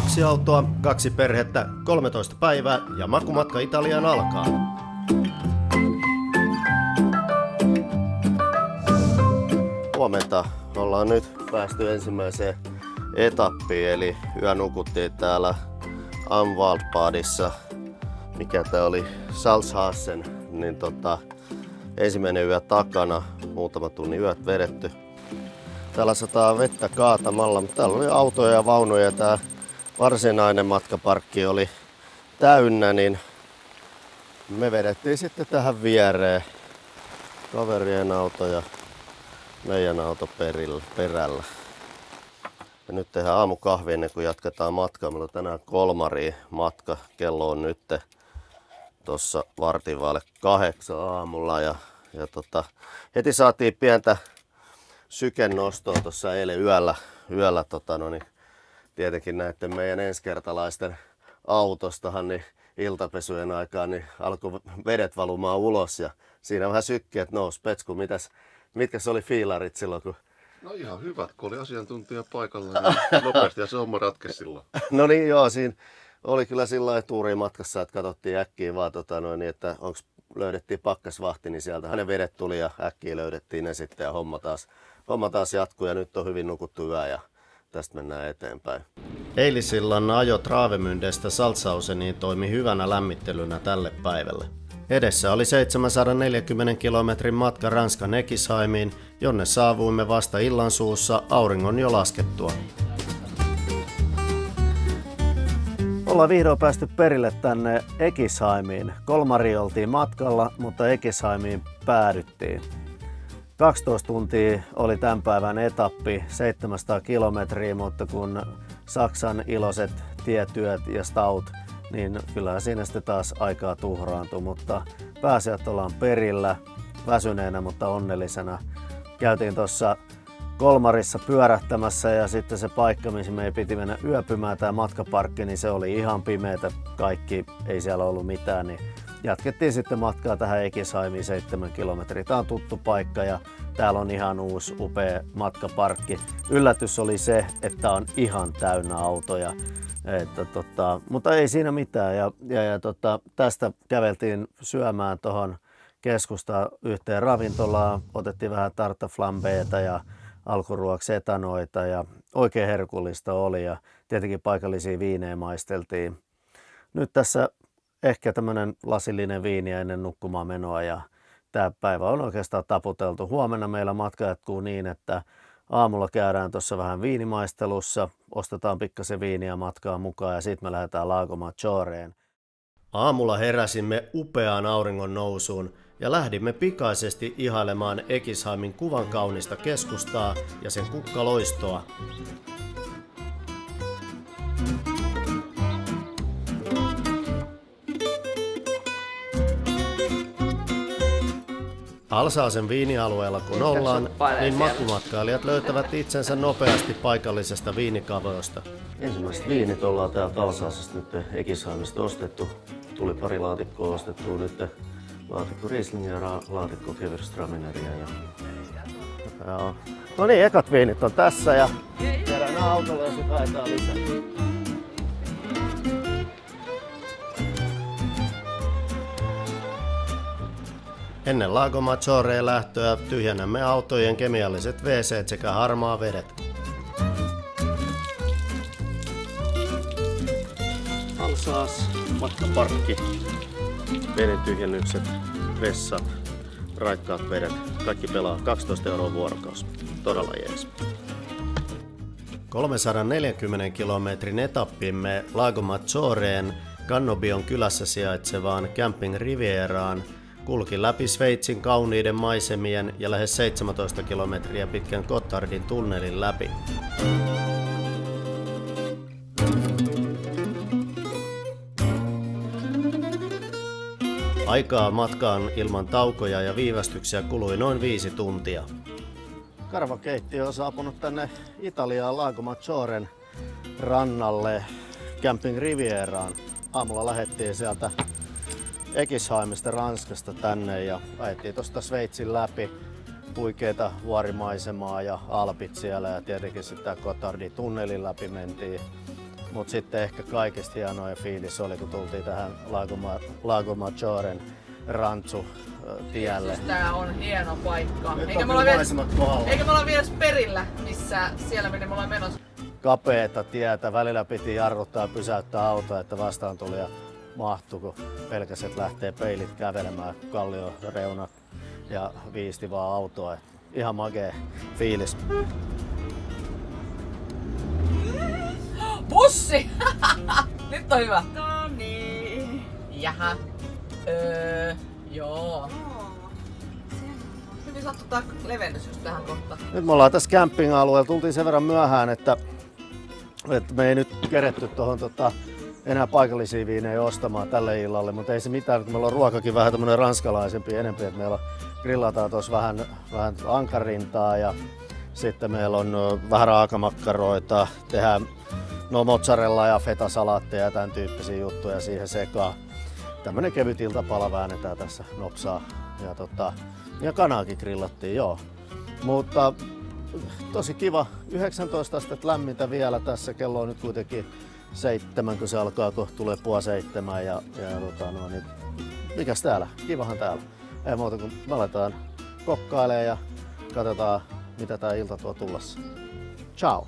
2 autoa, 2 perhettä, 13 päivää ja makumatka Italiaan alkaa. Huomenta. Ollaan nyt päästy ensimmäiseen etappiin, eli yö nukuttiin täällä Anwaldbadissa, mikä tää oli, Salzhassen, niin ensimmäinen yö takana, muutama tunnin yöt vedetty. Täällä sataa vettä kaatamalla, mutta täällä oli autoja ja vaunuja. Tää varsinainen matkaparkki oli täynnä, niin me vedettiin sitten tähän viereen kaverien auto ja meidän auto perällä. Ja nyt tehdään aamukahvi ennen kuin jatketaan matkaa. Meillä on tänään Kolmariin matka. Kello on nyt tuossa 7:45 aamulla. Ja heti saatiin pientä sykennostoa tuossa eilen yöllä tietenkin näiden meidän ensikertalaisten autostahan niin iltapesujen aikaan niin alkoi vedet valumaan ulos ja siinä vähän sykkeet nousi. Petsku, mitkä se oli fiilarit silloin? No ihan hyvät, kun oli asiantuntija paikalla niin nopeasti ja se homma ratkesi silloin. No niin joo, siinä oli kyllä sillä tuuriin matkassa, että katsottiin äkkiä vaan, että löydettiin pakkasvahti, niin sieltä hänen vedet tuli ja äkkiä löydettiin ne sitten ja homma taas jatkuu ja nyt on hyvin nukuttu yö ja tästä mennään eteenpäin. Eilisillan ajo Travemündestä Salzhauseniin toimi hyvänä lämmittelynä tälle päivälle. Edessä oli 740 kilometrin matka Ranskan Eckisheimiin, jonne saavuimme vasta illan suussa auringon jo laskettua. Ollaan vihdoin päästy perille tänne Eckisheimiin. Kolmariin oltiin matkalla, mutta Eckisheimiin päädyttiin. 12 tuntia oli tämän päivän etappi, 700 kilometriä, mutta kun Saksan iloiset tietyöt ja staut, niin kyllähän siinä sitten taas aikaa tuhraantui, mutta pääsijät ollaan perillä, väsyneenä, mutta onnellisena. Käytiin tuossa Kolmarissa pyörähtämässä ja sitten se paikka, missä me ei piti mennä yöpymään, tämä matkaparkki, niin se oli ihan pimeätä, kaikki, ei siellä ollut mitään, niin jatkettiin sitten matkaa tähän Eckisheimiin 7 kilometriä. Tämä on tuttu paikka ja täällä on ihan uusi upea matkaparkki. Yllätys oli se, että on ihan täynnä autoja. Mutta ei siinä mitään tästä käveltiin syömään tuohon keskustaan yhteen ravintolaan, otettiin vähän tarte flambeeta ja alkuruoksi etanoita ja oikein herkullista oli ja tietenkin paikallisia viinejä maisteltiin. Nyt tässä ehkä tämmöinen lasillinen viiniä ennen nukkumaan menoa ja tämä päivä on oikeastaan taputeltu. Huomenna meillä matka jatkuu niin, että aamulla käydään tuossa vähän viinimaistelussa, ostetaan pikkasen viiniä matkaa mukaan ja sitten me lähdetään Lago Maggioreen. Aamulla heräsimme upeaan auringon nousuun ja lähdimme pikaisesti ihailemaan Eckisheimin kuvan kaunista keskustaa ja sen kukkaloistoa. Alsaasen viinialueella kun ollaan, niin makumatkailijat löytävät itsensä nopeasti paikallisesta viinikaviosta. Ensimmäiset viinit ollaan täältä Alsaasesta nyt Eckisheimista ostettu. Tuli pari laatikkoa ostettua nyt. Laatikko Rieslingia ja laatikko Gewürztramineria. No niin, ekat viinit on tässä ja kerran autolla ja sitten haetaan lisää. Ennen Lago Maggioreen lähtöä tyhjennämme autojen kemialliset WC sekä harmaa vedet. Alsaas, matkaparkki, veden tyhjennykset, vessat, raikkaat vedet. Kaikki pelaa 12 € vuorokausi. Todella jees. 340 kilometrin etappimme Lago Maggioreen Cannobion kylässä sijaitsevaan Camping Rivieraan kulki läpi Sveitsin kauniiden maisemien ja lähes 17 kilometriä pitkän Gotthardin tunnelin läpi. Aikaa matkaan ilman taukoja ja viivästyksiä kului noin 5 tuntia. Karvakeittiö on saapunut tänne Italiaan Lago Maggioren rannalle Camping Rivieraan. Aamulla lähdettiin sieltä Eckisheimista Ranskasta tänne ja ajettiin tuosta Sveitsin läpi. Huikeeta vuorimaisemaa ja alpit siellä ja tietenkin sitten Gotthardin tunnelin läpi mentiin. Mutta sitten ehkä kaikista hienoin fiilis oli, kun tultiin tähän Lago Maggioreen Rantsu-tielle. Tää on hieno paikka. Nyt Eikä on me olla maisemat kohdalla. vielä perillä, siellä minne me ollaan menossa. Kapeeta tietä, välillä piti jarruttaa ja pysäyttää autoa, että vastaan tuli ja mahtui, kun pelkäs, että lähtee peilit kävelemään, kallio reunat ja viisti vaan autoa. Ihan makea fiilis. Bussi! Nyt on hyvä. No niin. Jaha. Joo. Hyvin sattu tää levennys just tähän kohtaan. Nyt me ollaan tässä camping-alueella. Tultiin sen verran myöhään, että me ei nyt keretty tuohon enää paikallisia viinejä ostamaan tälle illalle, mutta ei se mitään, kun meillä on ruokakin vähän tämmönen ranskalaisempi enempi, että meillä grillataan tuossa vähän ankarintaa ja sitten meillä on vähän raakamakkaroita, tehdään mozzarella ja fetasalaatteja ja tämän tyyppisiä juttuja siihen sekaan. Tämmönen kevyt iltapala väännetään tässä nopsaa ja kanaakin grillattiin, joo. Mutta tosi kiva, 19 astetta lämmintä vielä tässä, kello on nyt kuitenkin 7, kun se alkaa, kun tulee 6:30 niin mikäs täällä? Kivahan täällä. Ei muuta kuin me aletaan kokkailemaan ja katsotaan mitä tää ilta tuo tullessa. Ciao!